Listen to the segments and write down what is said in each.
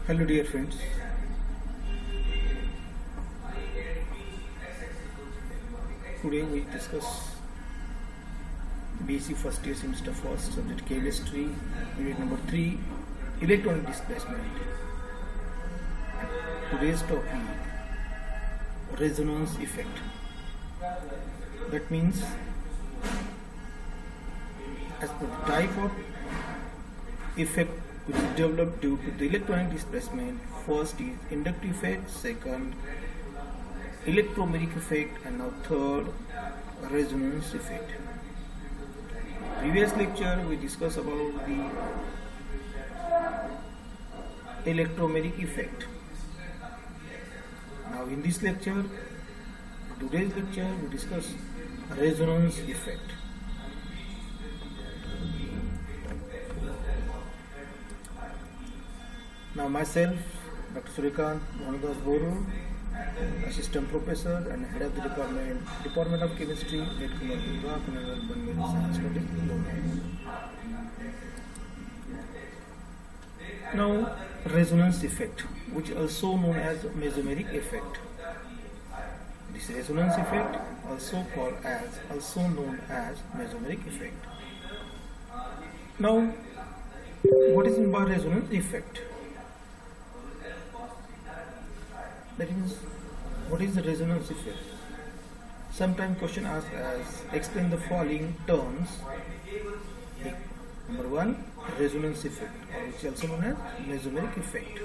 Hello dear friends. Today we discuss BSc first year semester first subject chemistry, unit number 3, electron displacement. Today's topic, resonance effect. That means as per the type of effect which is developed due to the electronic displacement, first is inductive effect, second electromagnetic effect, and now third resonance effect. Previous lecture we discussed about the electromagnetic effect. Now in this lecture, today's lecture, we discuss resonance effect. Now myself, Dr. Surikant Bhanudas Boru, Assistant Professor and Head of the Department of Chemistry, Late Kumar Durga, Punjab Bangalore Science Study. Now resonance effect, which is also known as mesomeric effect. This resonance effect also known as mesomeric effect. Now, what is meant by resonance effect? That means, what is the resonance effect? Sometimes question asked as explain the following terms. Number 1, resonance effect, which is also known as mesomeric effect,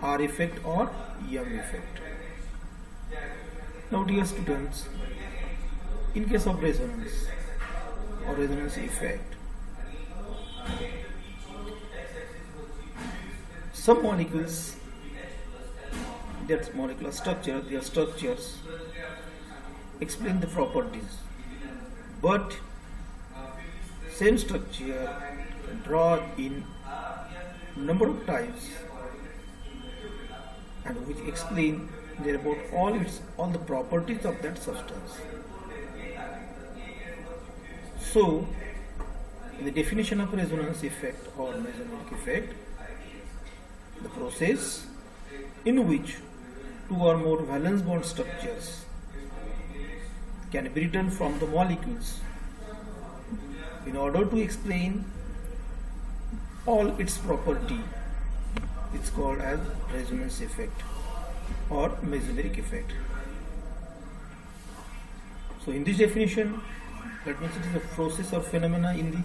R effect or Young effect. Now dear students, in case of resonance or resonance effect, some molecules, their molecular structure, their structures explain the properties, but same structure draw in number of types and which explain about all the properties of that substance. So in the definition of resonance effect or mesomeric effect, the process in which two or more valence bond structures can be written from the molecules in order to explain all its property. It's called as resonance effect or mesomeric effect. So in this definition, that means it is a process or phenomena in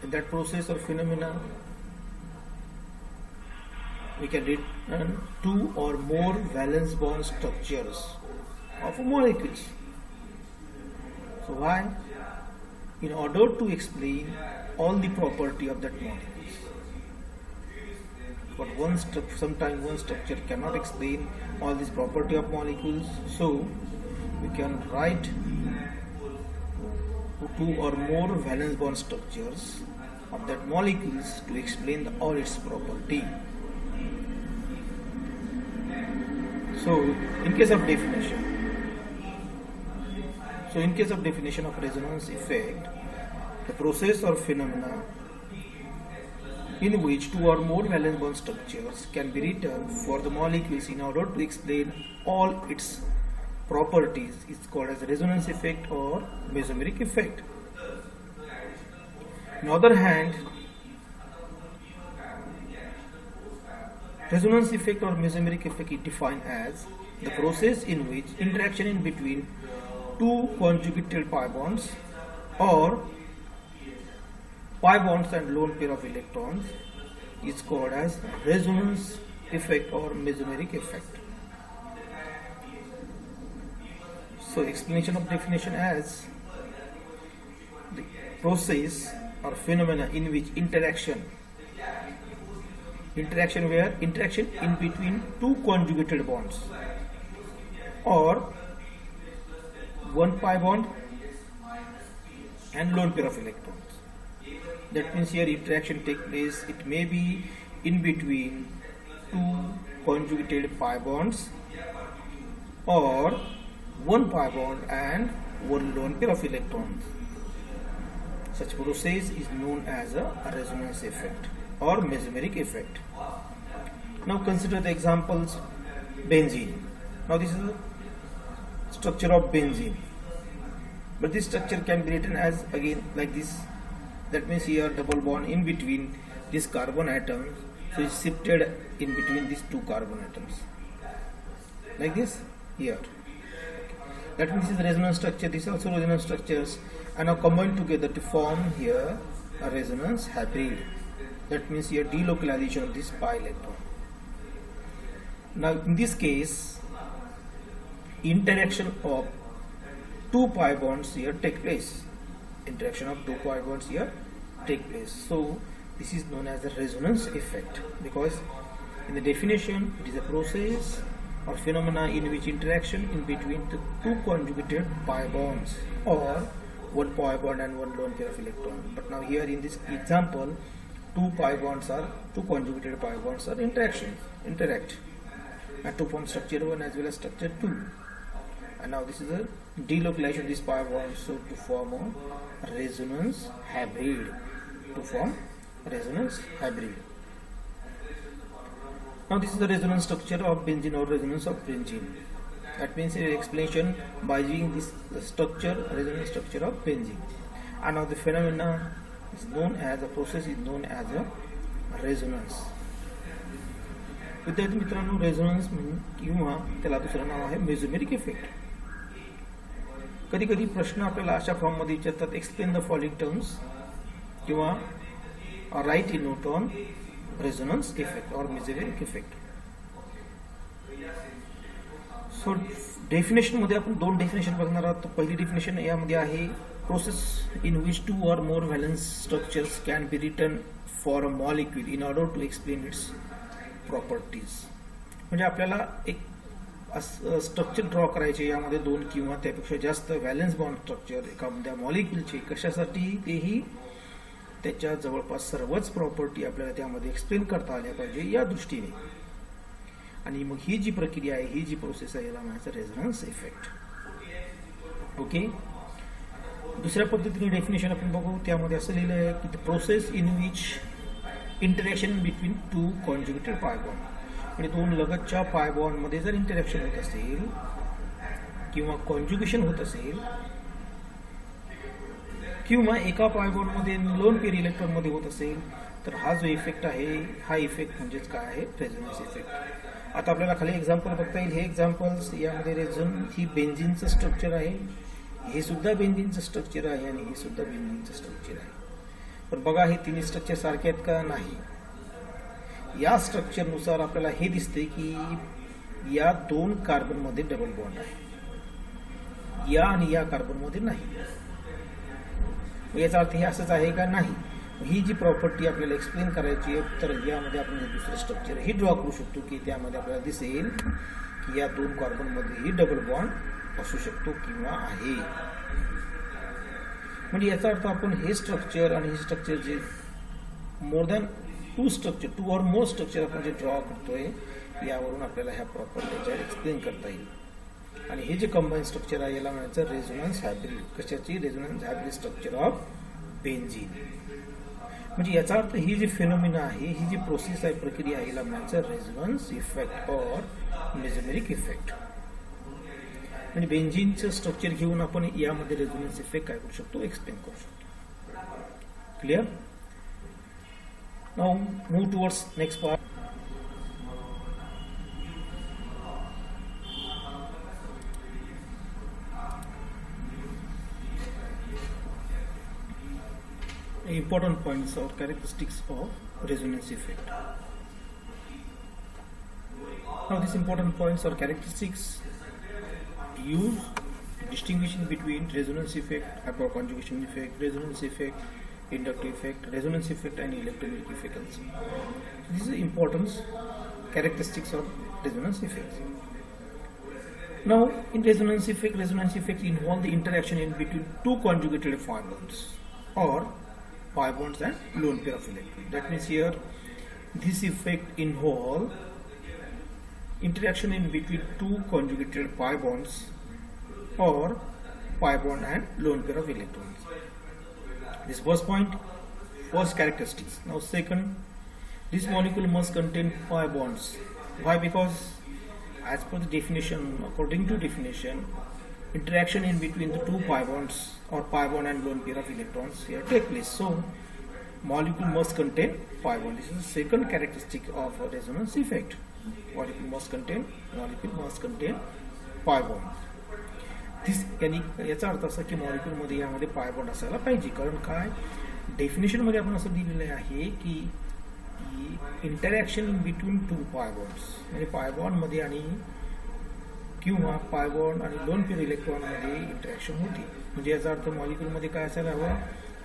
that process or phenomena we can return two or more valence bond structures of molecules. So why? In order to explain all the property of that molecules. But sometimes one structure cannot explain all this property of molecules, so we can write two or more valence bond structures of that molecules to explain all its property. So in case of definition of resonance effect, the process or phenomena in which two or more valence bond structures can be written for the molecules in order to explain all its properties is called as resonance effect or mesomeric effect. On the other hand, resonance effect or mesomeric effect is defined as the process in which interaction in between two conjugated pi bonds or pi bonds and lone pair of electrons is called as resonance effect or mesomeric effect. So explanation of definition as the process or phenomena in which interaction in between two conjugated bonds or one pi bond and lone pair of electrons. That means here interaction take place, it may be in between two conjugated pi bonds or one pi bond and one lone pair of electrons. Such process is known as a resonance effect or mesomeric effect. Now consider the examples. Benzene. Now this is the structure of benzene, but this structure can be written as again like this. That means here double bond in between these carbon atoms, so it's shifted in between these two carbon atoms like this here. That means this is resonance structure, this is also resonance structures, and now combined together to form here a resonance hybrid. That means here delocalization of this pi electron. Now in this case, interaction of two pi bonds here take place. Interaction of two pi bonds here take place. So this is known as the resonance effect, because in the definition it is a process or phenomena in which interaction in between the two conjugated pi bonds or one pi bond and one lone pair of electron. But now here in this example, two conjugated pi bonds are interact and to form structure 1 as well as structure 2. And now this is a delocalization of this pi bond, so to form a resonance hybrid. Now this is the resonance structure of benzene or resonance of benzene. That means an explanation by using this resonance structure of benzene. And now the phenomena is known as, a process is known as a resonance. विद्यार्थी मित्रांनो, resonance किंवा त्याला दुसरं नाव आहे mesomeric effect. कधी कधी प्रश्न आपल्याला अशा फॉर्म मध्ये विचारतात, एक्सप्लेन द फॉलोइंग टर्म्स किंवा right in note on resonance effect और मेसोमेरिक इफेक्ट. सो डेफिनेशन मध्ये आपण दोन डेफिनेशन बघणार आहोत. पहिली डेफिनेशन यामध्ये आहे, process in which two or more valence structures can be written for a molecule in order to explain its properties. म्हणजे आपल्याला एक स्ट्रक्चर ड्रॉ करायचे, यामध्ये दोन किंवा त्यापेक्षा जास्त व्हॅलन्स बॉन्ड स्ट्रक्चर एखाद्या मॉलिक्यूलचे. कशासाठी? तेही त्याच्या जवळपास सर्वच प्रॉपर्टी आपल्याला त्यामध्ये एक्सप्लेन करता आल्या पाहिजे या दृष्टीने. आणि मग ही जी प्रक्रिया आहे, ही जी प्रोसेस आहे, याला म्हणायचं रेझोनन्स इफेक्ट. ओके. दुसऱ्या पद्धतीने डेफिनेशन आपण बघू. त्यामध्ये असं लिहिलं आहे की the process in which interaction between two conjugated pi bond, म्हणजे दोन लगतच्या पाय बॉन्ड मध्ये जर इंटरॅक्शन होत असेल किंवा कॉन्जुगेशन होत असेल किंवा एका पाय बॉन्ड मध्ये लोन पेअर इलेक्ट्रॉन मध्ये होत असेल, तर हा जो इफेक्ट आहे, हा इफेक्ट म्हणजेच काय आहे? Resonance effect. आता आपल्याला खाली एक्झाम्पल बघता येईल. हे एक्झाम्पल्स यामध्ये ही बेन्झीनचं स्ट्रक्चर आहे, हे सुद्धा बेन्झीनचं स्ट्रक्चर आहे आणि हे सुद्धा बेन्झीनचं स्ट्रक्चर आहे. पण बघा, हे तिन्ही स्ट्रक्चर सारखे आहेत का? नाही. या स्ट्रक्चरनुसार आपल्याला हे दिसते की या दोन कार्बन मध्ये डबल बॉन्ड आहे, या आणि या कार्बन मध्ये नाही. याचा अर्थ हे असंच आहे का? नाही. ही जी प्रॉपर्टी आपल्याला एक्सप्लेन करायची आहे, तर यामध्ये आपण दुसरं स्ट्रक्चर ही ड्रॉ करू शकतो की त्यामध्ये आपल्याला दिसेल की या दोन कार्बन मध्येही डबल बॉन्ड असू शकतो किंवा आहे. म्हणजे याचा अर्थ आपण हे स्ट्रक्चर आणि हे स्ट्रक्चर जे more than to or more structure आपण जे ड्रॉ करतोय, यावरून आपल्याला ह्या प्रॉपर्टीच्या एक्सप्लेन करता येईल. आणि हे जे कंबाईन स्ट्रक्चर आहे, याला म्हणायचं रेझोनन्स हायब्रिड. कशाची? Resonance hybrid structure of benzene. म्हणजे याचा अर्थ ही जी फिनोमिना आहे, ही जी प्रोसेस आहे, प्रक्रिया आहे, याला म्हणायचं रेझोनन्स इफेक्ट और मेसोमेरिक इफेक्ट. म्हणजे बेन्झीनचं स्ट्रक्चर घेऊन आपण यामध्ये रेझोनन्स इफेक्ट काय करू शकतो? एक्सप्लेन करू शकतो. Clear? Now move towards next part. Important points or characteristics of resonance effect. Now these important points or characteristics use distinguishing between resonance effect, hyperconjugation effect, resonance effect, inductive effect, resonance effect and electromagnetic effect also. So these are important characteristics of resonance effects. Now in resonance effect involve the interaction in between two conjugated pi bonds or pi bonds and lone pair of electrons. That means here this effect involve interaction in between two conjugated pi bonds or pi bond and lone pair of electrons. This first point, first characteristics. Now second, This molecule must contain pi bonds. Why? Because as per the definition, according to definition, interaction in between the two pi bonds or pi bond and lone pair of electrons here take place. So, molecule must contain pi bond. This is the second characteristic of a resonance effect. Molecule must contain pi bond. This याचा अर्थ असा की molecule मध्ये यामध्ये pi bond असायला पाहिजे. कारण काय डेफिनेशन मध्ये आपण असं दिलेलं आहे की इंटरॅक्शन इन बिटवीन टू पाय बॉन्ड्स, म्हणजे पाय बॉन्ड मध्ये आणि किंवा पाय बॉन्ड आणि लोन पेअर इलेक्ट्रॉन मध्ये इंटरॅक्शन होती. म्हणजे याचा अर्थ मॉलिक्यूल मध्ये काय असायला हवं,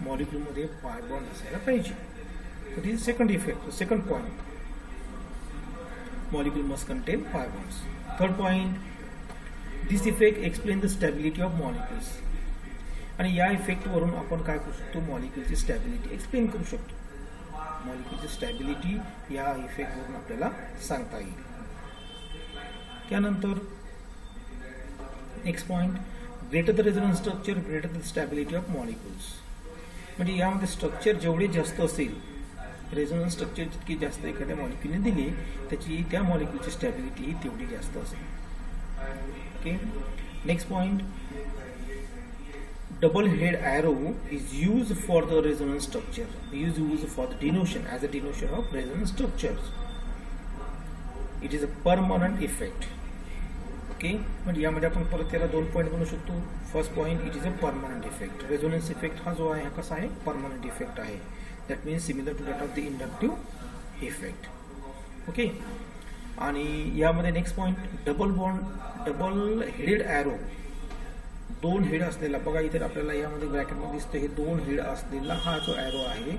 मॉलिक्यूल मध्ये पाय बॉन्ड असायला पाहिजे. So this is second effect, second point. Molecule must contain pi bonds. Third point, this effect explains the stability of molecules. आणि या इफेक्ट वरून आपण काय करू शकतो, मॉलिक्यूलची स्टॅबिलिटी एक्सप्लेन करू शकतो. मॉलिक्यूलची स्टॅबिलिटी या इफेक्ट वरून आपल्याला सांगता येईल. त्यानंतर next point, greater the resonance structure greater the stability of molecules. म्हणजे यामध्ये स्ट्रक्चर जेवढे जास्त असेल, रेझोनन्स स्ट्रक्चर जितकी जास्त एखाद्या मॉलिक्यूलने दिली त्याची त्या मॉलिक्यूलची स्टॅबिलिटी तेवढी जास्त असेल. Okay, next point, double head arrow is used for the resonance structure, is used for the denotation as a denotation of resonance structures. It is a permanent effect. Okay, म्हणजे यामध्ये आपण परत त्याला दोन पॉईंट बनवू शकतो. First point, it is a permanent effect. Resonance effect हा जो आहे हा कसा आहे, परमनंट इफेक्ट आहे. That means similar to that of the inductive effect. Okay, आणि यामध्ये next point, double headed arrow, दोन हेड असलेला, बघा इथे आपल्याला यामध्ये ब्रॅकेटमध्ये दिसतं, हे दोन हेड असलेला हा जो ॲरो आहे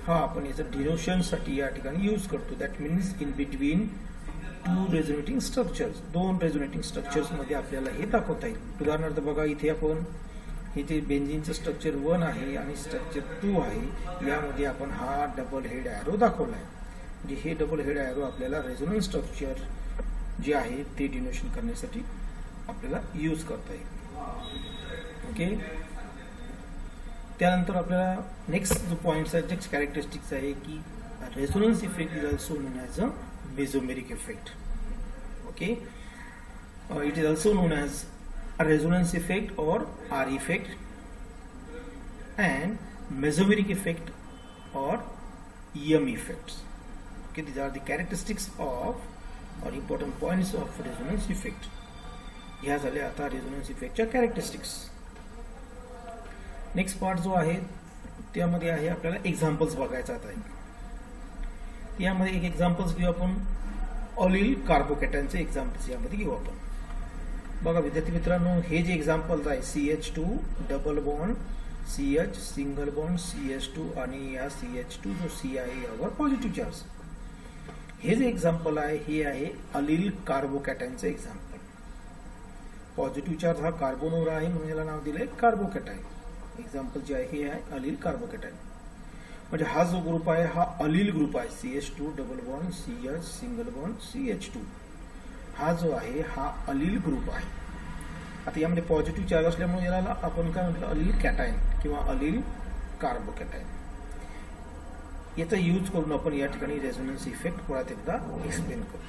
हा आपण याचं डिनोशनसाठी या ठिकाणी यूज करतो. That means in between two resonating structures, दोन रेझोनेटिंग स्ट्रक्चर्स मध्ये आपल्याला हे दाखवता येईल. उदाहरणार्थ बघा इथे आपण हे जे बेन्झिनचं स्ट्रक्चर 1 आहे आणि स्ट्रक्चर 2 आहे, यामध्ये आपण हा डबल हेड ॲरो दाखवला आहे. म्हणजे हे डबल हेड ॲरो आपल्याला रेझोनन्स स्ट्रक्चर जे आहे ते डिनोशन करण्यासाठी आपल्याला यूज करता येईल. ओके, त्यानंतर आपल्याला नेक्स्ट जो पॉइंट आहे, नेक्स्ट कॅरेक्टरिस्टिक्स आहे की resonance effect is also non as a mesomeric effect. Okay, it is also known as a resonance effect or R effect, and mesomeric effect or EM effects. Okay, these are the characteristics of or important points of resonance effect. ह्या झाल्या आता resonance इफेक्टच्या characteristics. Next part जो आहे त्यामध्ये आहे आपल्याला examples बघायचा आहे. यामध्ये एक एक्झाम्पल्स घेऊ आपण, ऑलिल कार्बोकॅटायनचे एक्झाम्पल्स यामध्ये घेऊ आपण. बघा विद्यार्थी मित्रांनो, हे जे एक्झाम्पल्स आहे CH2 double bond CH single bond CH2 आणि या CH2 जो C आहे यावर पॉझिटिव्ह चार्ज. हे जे एक्झाम्पल आहे हे आहे अलिल कार्बोकॅटायनचे एक्झाम्पल. पॉझिटिव्ह चार्ज हा कार्बोनवर आहे म्हणून याला नाव दिलंय कार्बोकॅटायन. एक्झाम्पल जे आहे हे आहे अलिल कार्बोकॅटायन. म्हणजे हा जो ग्रुप आहे हा अलिल ग्रुप आहे. CH2 double bond CH single bond CH2 हा जो आहे हा अलिल ग्रुप आहे. आता यामध्ये पॉझिटिव्ह चार्ज असल्यामुळे याला आपण काय म्हटलं, अलिल कॅटायन किंवा अलिल कार्बोकॅटायन. याचा यूज करून आपण या ठिकाणी रेझोनन्स इफेक्ट परत एकदा एक्सप्लेन करू.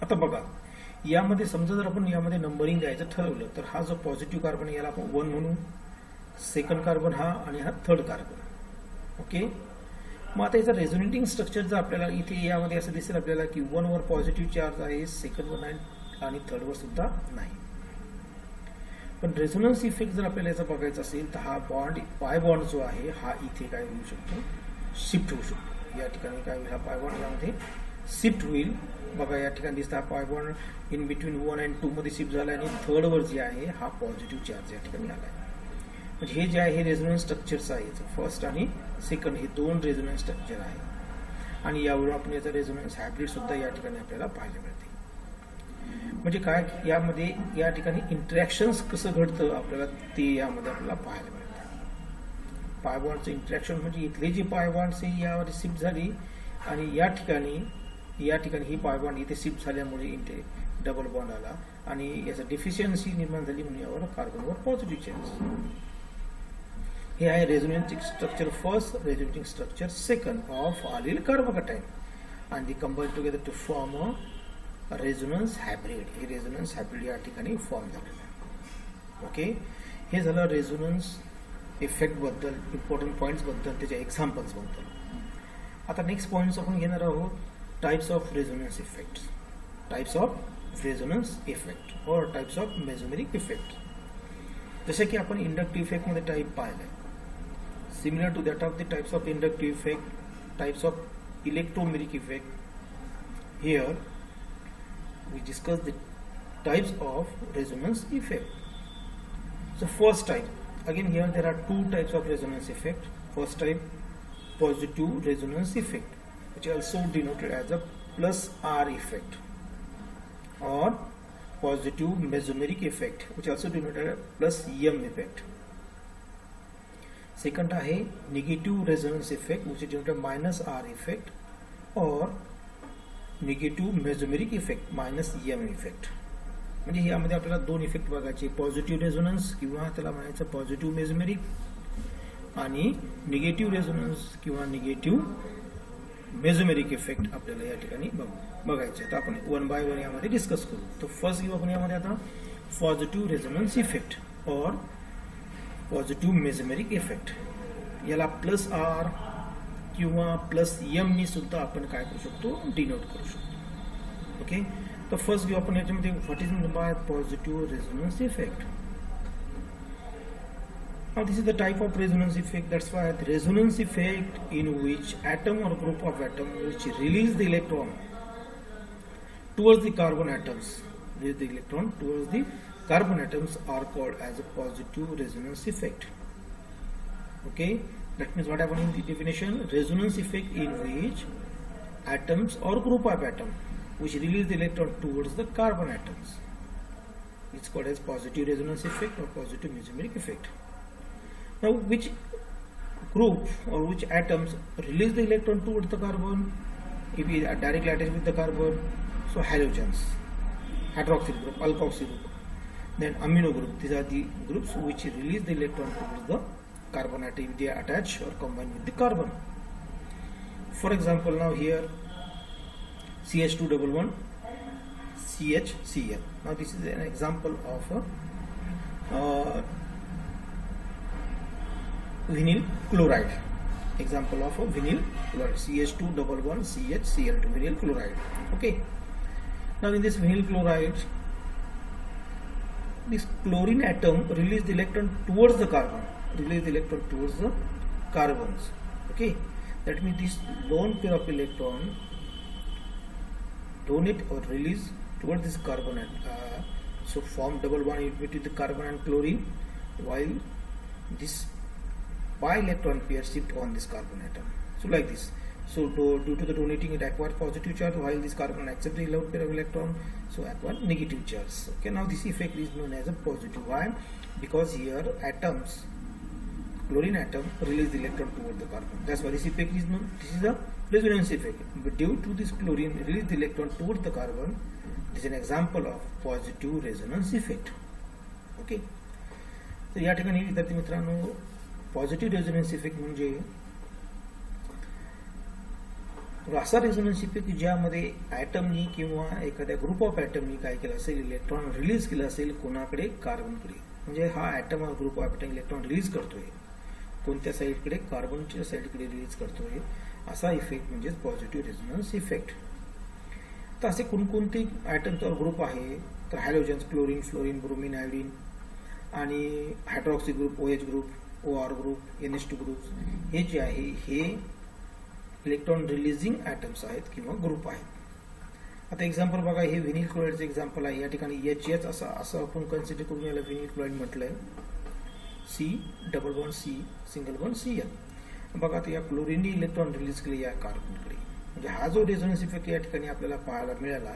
आता बघा यामध्ये समजा जर आपण यामध्ये नंबरिंग द्यायचं ठरवलं तर हा जो पॉझिटिव्ह कार्बन याला आपण 1 म्हणू, सेकंड कार्बन हा आणि हा थर्ड कार्बन. ओके, मग आता याचं रेझोनेटिंग स्ट्रक्चर जर आपल्याला इथे यामध्ये असं दिसेल आपल्याला की 1 वर पॉझिटिव्ह चार्ज आहे, सेकंड वर नाही आणि थर्ड वर सुद्धा नाही. पण रेझोनन्स इफेक्ट जर आपल्याला याचा बघायचा असेल तर हा बॉन्ड पाय बॉन्ड जो आहे हा इथे काय होऊ शकतो, शिफ्ट होऊ शकतो. या ठिकाणी काय होईल, हा पाय बॉन्ड यामध्ये शिफ्ट होईल. बघा या ठिकाणी दिसतं हा पाय बॉन्ड इन बिटवीन 1 आणि 2 मध्ये शिफ्ट झाला आणि थर्ड वर जे आहे हा पॉझिटिव्ह चार्ज या ठिकाणी आला आहे. म्हणजे हे जे आहे हे रेझोनन्स स्ट्रक्चर्स आहे, फर्स्ट आणि सेकंड हे दोन रेझोनन्स स्ट्रक्चर आहे. आणि यावरून आपण याचा रेझोनन्स हायब्रिड सुद्धा या ठिकाणी आपल्याला पाहायला मिळते. म्हणजे काय यामध्ये या ठिकाणी इंटरॅक्शन्स कसं घडतं आपल्याला ते यामध्ये आपल्याला पाहायला मिळतं. पाय बॉन्डचं इंटरॅक्शन म्हणजे इथले जे पाय बॉन्ड्स यावर शिफ्ट झाली आणि या ठिकाणी ही पाय बॉन्ड इथे शिफ्ट झाल्यामुळे इथे डबल बॉन्ड आला आणि याचा डिफिशियन्सी निर्माण झाली म्हणून यावर कार्बनवर पॉझिटिव्ह चार्ज. हे आहे resonancing structure first, resonancing structure second of allyl carbocation आणि they combine together to form a resonance hybrid. हे रेझोनन्स हायब्रिड या ठिकाणी फॉर्म झालेलं आहे. ओके, हे झालं रेझोनन्स इफेक्ट बद्दल, इम्पॉर्टंट पॉइंट्स बद्दल, त्याच्या एक्झाम्पल्स बद्दल. आता नेक्स्ट पॉइंट्स आपण घेणार आहोत types of resonance effect, types of resonance effect और टाइप्स ऑफ मेसोमेरिक इफेक्ट. जसे की आपण इंडक्टिव्ह इफेक्ट मध्ये टाइप पाहिलाय, similar to that of the types of inductive effect, types of electromeric effect. Here we discuss the types of resonance effect. So first type, again here there are two types of resonance effect. First type, positive resonance effect, which is also denoted as a plus R effect, or positive mesomeric effect, which is also denoted as plus M effect. Second आहे negative resonance effect, which is denoted minus R effect, or negative mesomeric effect minus M effect. म्हणजे यामध्ये आपल्याला दोन effect बघायचे, positive resonance किंवा त्याला म्हणायचं positive mesomeric आणि निगेटिव्ह रेझोनन्स किंवा निगेटिव्ह मेसोमेरिक इफेक्ट आपल्याला या ठिकाणी बघायचे. तर आपण वन बाय वन यामध्ये डिस्कस करू. तर फर्स्ट घेऊ आपण यामध्ये आता पॉझिटिव्ह रेझोनन्स इफेक्ट और पॉझिटिव्ह मेसोमेरिक इफेक्ट. याला प्लस आर किंवा प्लस एम नी सुद्धा आपण काय करू शकतो, डिनोट करू शकतो. ओके, तर फर्स्ट घेऊ आपण याच्यामध्ये what is mean by positive resonance effect. Now this is the type of resonance effect. That's why the resonance effect in which atom or group of atom which release the electron towards the carbon atoms, release the electron towards the carbon atoms are called as a positive resonance effect. Okay. That means what happened in the definition, resonance effect in which atoms or group of atoms which release the electron towards the carbon atoms, it's called as positive resonance effect or positive mesomeric effect. Now which group or which atoms release the electron towards the carbon? If we are directly attached with the carbon, so halogens, hydroxyl group, alkoxyl group, then amino group, these are the groups which release the electron towards the carbon atom if they are attached or combined with the carbon. For example, now here CH211 CHCl. Now this is an example of a vinyl chloride. Example of a vinyl chloride, CH211 CHCl2, vinyl chloride. Okay. Now in this vinyl chloride, this chlorine atom release the electron towards the carbon. Release the electron towards the carbons. Okay, that means this lone pair of electron donate or release towards this carbon, so form double bond between the carbon and chlorine, while this pi-electron pair shift on this carbon atom. So like this. So due to the donating, it acquire positive charge, while this carbon accept the lone pair of electron, so acquire negative charge. Okay, now this effect is known as a positive. Why? Because here atoms, chlorine atom release the electron toward the carbon. That's why this effect is known. This is a resonance effect. But due to this chlorine release the electron toward the carbon, this is an example of positive resonance effect. Okay. तर या ठिकाणी विद्यार्थी मित्रांनो, positive resonance effect म्हणजे असा resonance effect ज्यामध्ये ॲटमनी किंवा एखाद्या ग्रुप ऑफ ॲटमनी काय केलं असेल, इलेक्ट्रॉन रिलीज केलं असेल कोणाकडे, कार्बनकडे. म्हणजे हा ॲटम हा group of atom electron release करतोय कोणत्या साईडकडे, कार्बनच्या साईडकडे रिलीज करतोय. असा इफेक्ट म्हणजे पॉझिटिव्ह रेझोनन्स इफेक्ट. तर असे कोणकोणते ॲटमचा ग्रुप आहे, तर halogens, chlorine, fluorine, bromine, iodine आणि hydroxy group, OH group, OR group, NH2 group, हे जे आहे हे इलेक्ट्रॉन रिलीजिंग ॲटम्स आहेत किंवा ग्रुप आहेत. आता एक्झाम्पल बघा, हे व्हिनिल क्लोराईडचं एक्झाम्पल आहे. या ठिकाणी HH असं आपण कन्सिडर करून याला व्हिनिल क्लोराईड म्हटलंय. C double bond C single bond Cl. बघा, आता या क्लोरीनने इलेक्ट्रॉन रिलीज केले या कार्बनकडे. म्हणजे हा जो रेझोनन्स इफेक्ट या ठिकाणी आपल्याला पाहायला मिळाला,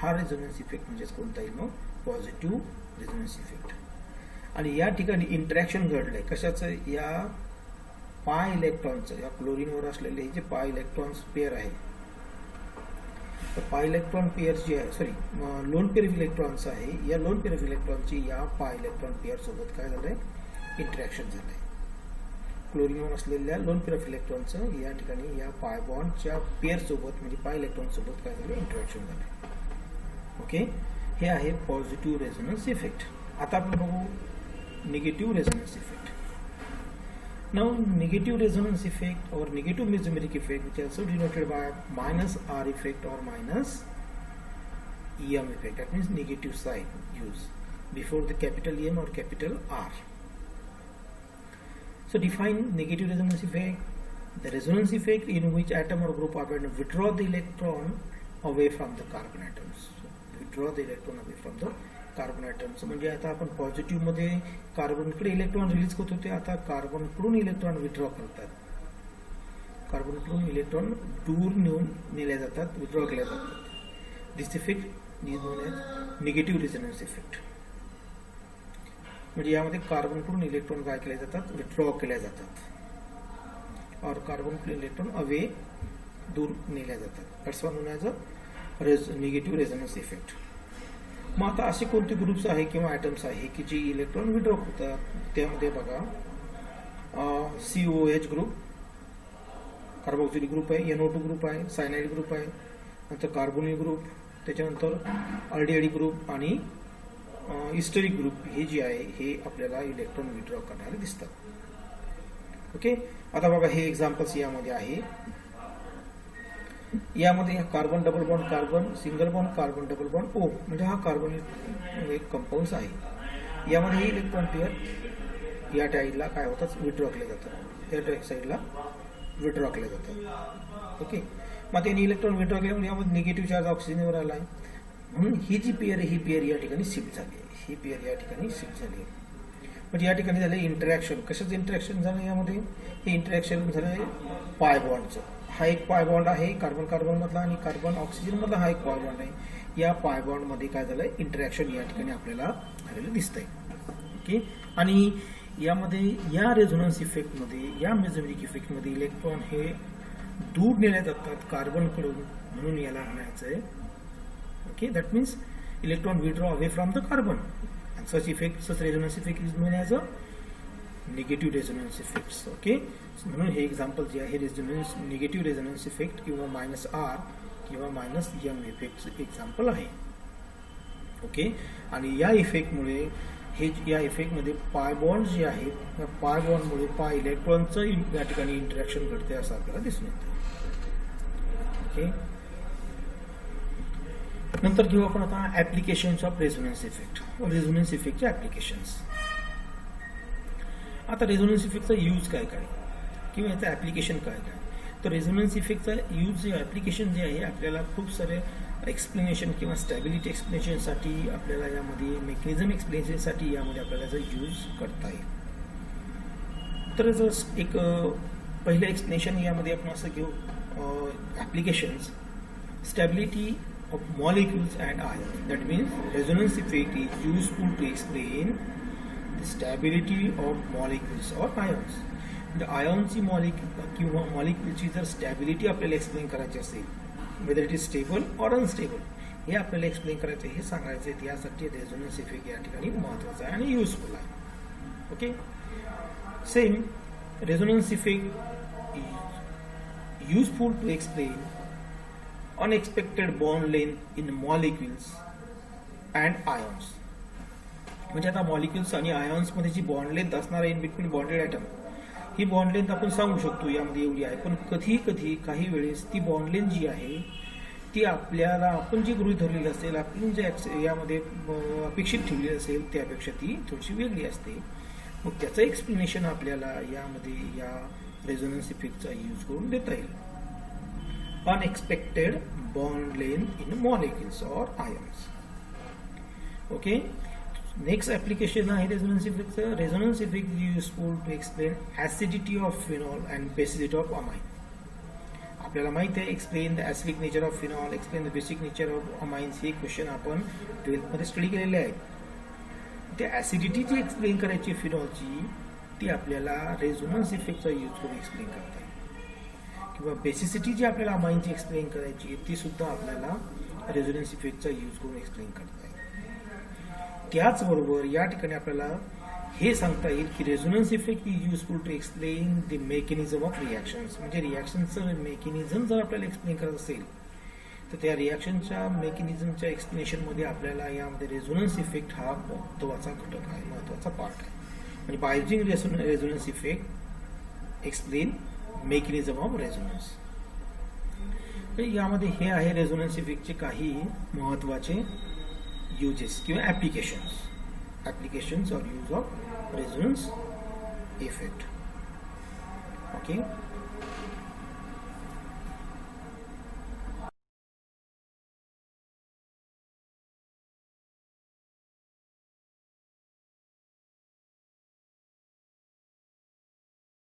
हा रेझोनन्स इफेक्ट म्हणजेच कोणता येईल मग, पॉझिटिव्ह रेझोनन्स इफेक्ट. आणि या ठिकाणी इंटरॅक्शन घडलंय कशाचं, या पाय इलेक्ट्रॉनचं, या क्लोरीनवर असलेले हे जे पाय इलेक्ट्रॉन्स पेअर आहे, तर पाय इलेक्ट्रॉन पेअर जे आहे, sorry lone pair of electrons आहे, या लोन पेअर ऑफ इलेक्ट्रॉनची या पाय इलेक्ट्रॉन पेअर सोबत काय झालंय, इंटरॅक्शन झालंय. क्लोरीन असलेल्या लोन पेअर ऑफ इलेक्ट्रॉनचं या ठिकाणी या पाय बॉन्डच्या पेअर सोबत म्हणजे पाय इलेक्ट्रॉन सोबत काय झालं इंटरॅक्शन झालं. ओके, हे आहे पॉझिटिव्ह रेझोनन्स इफेक्ट. आता आपण बघू negative resonance effect. Now negative resonance effect or negative mesomeric effect, which is also denoted by minus R effect or minus EM effect, that means negative sign use before the capital EM or capital R. So define negative resonance effect: the resonance effect in which atom or group are going to withdraw the electron away from the carbon atoms. So, withdraw the electron away from the carbon atoms. म्हणजे आता आपण positive मध्ये कार्बनकडे electron release करत होते, आता कार्बनकडून electron withdraw करतात. कार्बनकडून electron दूर नेऊन नेल्या जातात, विथड्रॉ केल्या जातात. This effect is known as negative resonance effect. म्हणजे यामध्ये कार्बनकडून इलेक्ट्रॉन काय केले जातात, विथड्रॉ केल्या जातात, और कार्बनकडून इलेक्ट्रॉन अवे दूर नेल्या जातात. That's one known as negative resonance effect. मग आता असे कोणते ग्रुप्स आहे किंवा ॲटम्स आहे की जे इलेक्ट्रॉन विड्रॉ होतात. त्यामध्ये बघा COH ग्रुप, कार्बोक्सिलिक ग्रुप आहे, NO2 ग्रुप आहे, सायनाइड ग्रुप आहे, नंतर कार्बोनिल ग्रुप, त्याच्यानंतर अल्डिहाइड ग्रुप आणि हिस्टेरिक ग्रुप. हे जे आहे हे आपल्याला इलेक्ट्रॉन विड्रॉ करणारे दिसतात. ओके, आता बघा हे एक्झाम्पल्स यामध्ये आहे. यामध्ये carbon double bond carbon, single bond carbon double bond O, म्हणजे हा कार्बन एक कंपाऊंड आहे. यामध्ये हे इलेक्ट्रॉन पेअर या साईडला काय होतात, विड्रॉ केले जातात, त्या साईडला विड्रॉ केले जातात. ओके, मग त्यांनी इलेक्ट्रॉन विड्रॉ केल्यामुळे यामध्ये निगेटिव्ह चार्ज ऑक्सिजनवर आला आहे, म्हणून ही जी पेअर आहे ही पेअर या ठिकाणी शिफ्ट झाली आहे. ही पेअर या ठिकाणी शिफ्ट झाली आहे. म्हणजे या ठिकाणी झालं इंटरॅक्शन. कशाचं इंटरॅक्शन झालं यामध्ये, हे इंटरॅक्शन झालं पाय बॉन्डचं. हा एक पाय बॉन्ड आहे कार्बन कार्बन मधला आणि कार्बन ऑक्सिजन मधला हा एक पाय बॉन्ड आहे. या पाय बॉन्ड मध्ये काय झालंय, इंटरॅक्शन या ठिकाणी आपल्याला झालेलं दिसतंय. ओके, आणि यामध्ये या रेझोनन्स इफेक्ट मध्ये, या मेसोमेरिक इफेक्ट मध्ये इलेक्ट्रॉन हे दूर नेले जातात कार्बनकडून, म्हणून याला म्हणायचंय. Okay, that means electron withdraw away from the carbon. Such effect, such resonance effect is non as a negative resonance effects. Okay, म्हणून हे एक्झाम्पल जे आहे रेझोनन्स निगेटिव्ह रेझोनन्स इफेक्ट किंवा -R किंवा -M इफेक्ट एक्झाम्पल आहे. Okay, आणि या इफेक्टमुळे हे या इफेक्टमध्ये पाय बॉन्ड जे आहे या पाय बॉन्डमुळे पाय इलेक्ट्रॉनचं या ठिकाणी इंटरॅक्शन घडते असं आपल्याला दिसून येतं. ओके, नंतर घेऊ आपण आता applications of resonance effect. Resonance इफेक्टचे ऍप्लिकेशन्स. आता रेझोनन्स इफेक्टचा यूज काय काय किंवा याचं ऍप्लिकेशन काय काय. तर रेझोनन्स इफेक्टचा यूज जे ऍप्लिकेशन जे आहे आपल्याला खूप सारे एक्सप्लेनेशन किंवा स्टॅबिलिटी एक्सप्लेनेशनसाठी आपल्याला यामध्ये मेकॅनिझम एक्सप्लेनेशनसाठी यामध्ये आपल्याला याचा यूज करता येईल. तर जर एक पहिलं एक्सप्लेनेशन यामध्ये आपण असं घेऊ applications. Stability of molecules and ions. That means resonance effect is useful to explain the stability of molecules or ions. The ionsची किंवा मॉलिक्यूलची जर स्टॅबिलिटी आपल्याला एक्सप्लेन करायची असेल, whether it is stable or unstable, हे आपल्याला एक्सप्लेन करायचं, हे सांगायचं आहे. यासाठी रेझोनन्स इफेक्ट या ठिकाणी महत्त्वाचा आहे आणि युजफुल आहे. Okay, same resonance effect is useful to explain unexpected bond length in molecules and ions. म्हणजे आता मॉलिक्युल्स आणि आयॉन्स मध्ये जी बॉन्ड लेंथ असणार आहे इन बिटवीन बॉन्डेड ॲटम, ही बॉन्ड लेंथ आपण सांगू शकतो यामध्ये एवढी आहे. पण कधी कधी काही वेळेस ती बॉन्ड लेंथ जी आहे ती आपल्याला आपण जी गृहीत धरलेली असेल, आपण जे यामध्ये अपेक्षित ठेवली असेल त्यापेक्षा ती थोडीशी वेगळी असते. मग त्याचं एक्सप्लेनेशन आपल्याला यामध्ये या रेझोनन्स इफेक्टचा यूज करून देता येईल. Unexpected bond length in molecules or ions. Okay. Next application आहे resonance effect. Resonance effect is useful to explain acidity of phenol and basicity of amine. आपल्याला माहित आहे explain the acidic nature of phenol, explain the basic nature of amines. हे question आपण 12th मध्ये study केलेले आहेत. त्या ऍसिडिटी जी explain करायची फिनॉलची ती आपल्याला रेझोनन्स इफेक्टचा यूज करून एक्सप्लेन करता येईल. किंवा बेसिसिटी जी आपल्याला अमाईनची एक्सप्लेन करायची ती सुद्धा आपल्याला रेझोनन्स इफेक्टचा यूज करून एक्सप्लेन करता येईल. त्याचबरोबर या ठिकाणी आपल्याला हे सांगता येईल की resonance effect is useful to explain the mechanism of reactions. म्हणजे रिॲक्शनचं मेकॅनिझम जर आपल्याला एक्सप्लेन करत असेल तर त्या रिॲक्शनच्या मेकॅनिझमच्या एक्सप्लेनेशनमध्ये आपल्याला यामध्ये रेझोनन्स इफेक्ट हा महत्त्वाचा घटक आहे, महत्त्वाचा पार्ट आहे. म्हणजे by using resonance effect explain mechanism of resonance. तर यामध्ये हे आहे रेझोनन्स इफेक्टचे काही महत्त्वाचे युजेस किंवा applications or use of resonance effect. Okay.